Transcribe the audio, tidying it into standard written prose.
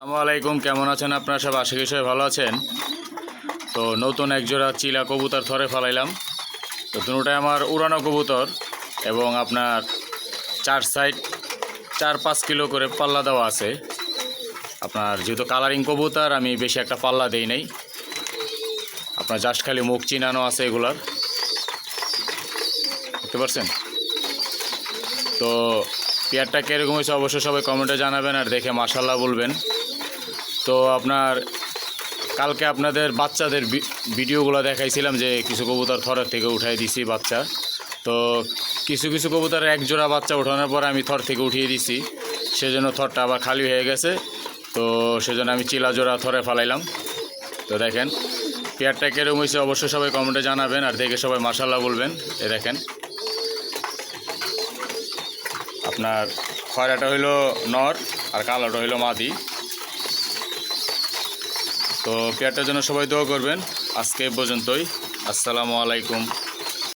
আসসালামু আলাইকুম, কেমন আছেন আপনারা সব? আশা করি সবাই ভালো আছেন। তো নতুন এক জোড়া চিলা কবুতর থরে ফেলাইলাম। তো দুটোটাই আমার উড়ানো কবুতর এবং আপনার চার সাইড 4-5 কিলো করে পাল্লা দেওয়া আছে। আপনার যেহেতু কালারিং কবুতর, আমি বেশি একটা পাল্লা দেই নাই। আপনার জাস্ট খালি মুখ চিনানো আছে এগুলার, বুঝতে পারছেন? তো পেয়ারটা কীরকম হয়েছে অবশ্যই সবাই কমেন্টে জানাবেন আর দেখে মাশাআল্লাহ বলবেন। তো আপনার কালকে আপনাদের বাচ্চাদের ভিডিওগুলো দেখাইছিলাম যে কিছু কবুতর থরের থেকে উঠাই দিছি বাচ্চা। তো কিছু কিছু কবুতরের এক জোড়া বাচ্চা ওঠানোর পর আমি থর থেকে উঠিয়ে দিছি, সেজন্য থরটা আবার খালি হয়ে গেছে। তো সেজন্য আমি চিলা জোড়া থরে ফেলাইলাম। তো দেখেন পেয়ারটা কীরকম হয়েছে অবশ্যই সবাই কমেন্টে জানাবেন আর দেখে সবাই মাশাআল্লাহ বলবেন। এ দেখেন আপনার খয়রাটা হইল নর আর কালোটা হইল মাদি। তো পেয়ারটার জন্য সবাই দোয়া করবেন। আজকে পর্যন্তই। আসসালামু আলাইকুম।